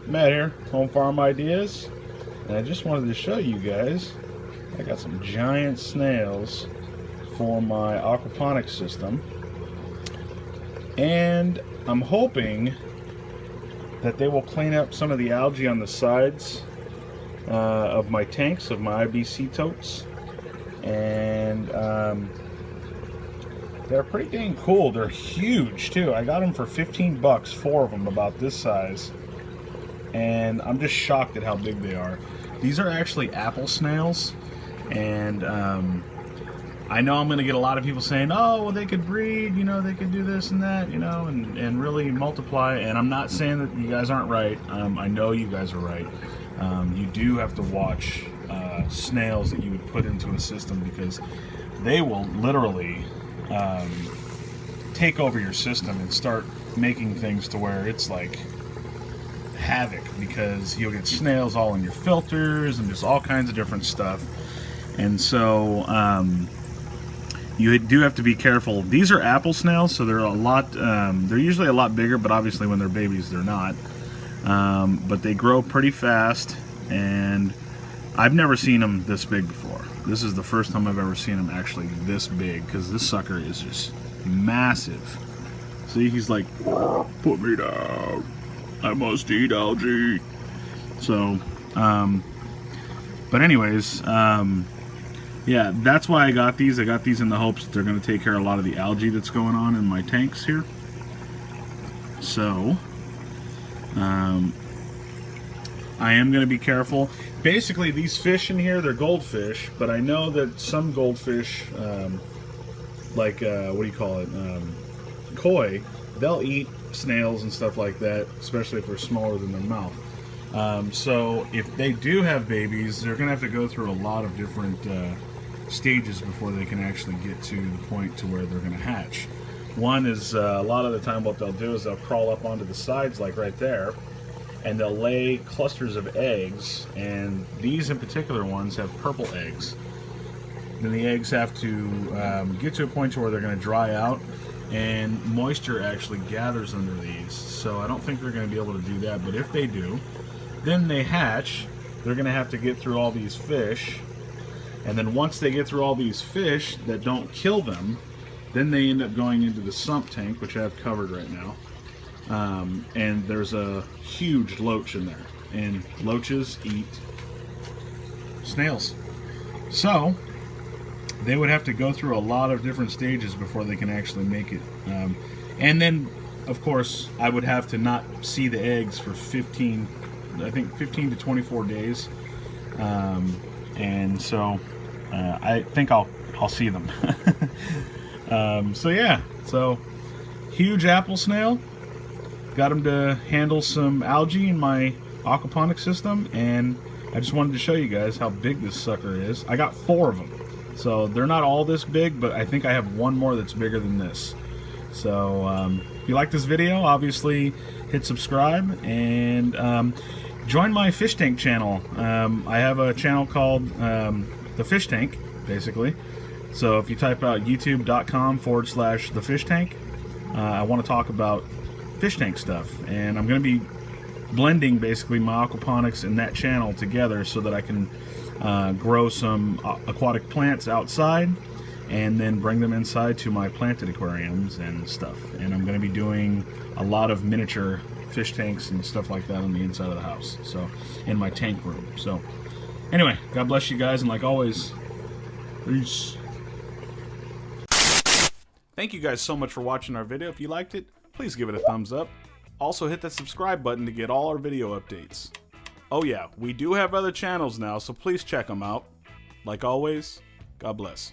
Matt here, Home Farm Ideas, and I just wanted to show you guys I got some giant snails for my aquaponic system, and I'm hoping that they will clean up some of the algae on the sides of my tanks, of my IBC totes, and they're pretty dang cool. They're huge too. I got them for 15 bucks, 4 of them about this size, and I'm just shocked at how big they are. These are actually apple snails, and I know I'm going to get a lot of people saying, oh, well, they could breed, you know, they could do this and that, you know, and really multiply. And I'm not saying that you guys aren't right. I know you guys are right. You do have to watch snails that you would put into a system, because they will literally take over your system and start making things to where it's like havoc, because you'll get snails all in your filters and just all kinds of different stuff. And so you do have to be careful. These are apple snails, so they're a lot they're usually a lot bigger, but obviously when they're babies they're not. But they grow pretty fast, and I've never seen them this big before. This is the first time I've ever seen them actually this big, because this sucker is just massive. See, he's like, put me down, I must eat algae. So but anyways, yeah, that's why I got these. I got these in the hopes that they're going to take care of a lot of the algae that's going on in my tanks here. So I am going to be careful. Basically, these fish in here, they're goldfish, but I know that some goldfish, like, what do you call it, koi, they'll eat snails and stuff like that, especially if they're smaller than their mouth. So if they do have babies, they're going to have to go through a lot of different stages before they can actually get to the point to where they're going to hatch. One is, a lot of the time what they'll do is they'll crawl up onto the sides, like right there, and they'll lay clusters of eggs, and these in particular ones have purple eggs. Then the eggs have to get to a point to where they're going to dry out, and moisture actually gathers under these. So I don't think they're going to be able to do that, but if they do, then they hatch. They're going to have to get through all these fish, and then once they get through all these fish that don't kill them, then they end up going into the sump tank, which I have covered right now. And there's a huge loach in there, and loaches eat snails. So they would have to go through a lot of different stages before they can actually make it. And then, of course, I would have to not see the eggs for 15 to 24 days. And so I think I'll see them. So yeah, so huge apple snail. Got them to handle some algae in my aquaponic system, and I just wanted to show you guys how big this sucker is. I got 4 of them, so they're not all this big, but I think I have one more that's bigger than this. So if you like this video, obviously hit subscribe, and join my fish tank channel. I have a channel called The Fish Tank, basically. So if you type out youtube.com/The Fish Tank, I want to talk about fish tank stuff, and I'm going to be blending basically my aquaponics and that channel together so that I can grow some aquatic plants outside and then bring them inside to my planted aquariums and stuff. And I'm going to be doing a lot of miniature fish tanks and stuff like that on the inside of the house, so in my tank room. So anyway, God bless you guys, and like always, peace. Thank you guys so much for watching our video. If you liked it, please give it a thumbs up. Also hit that subscribe button to get all our video updates. Oh yeah, we do have other channels now, so please check them out. Like always, God bless.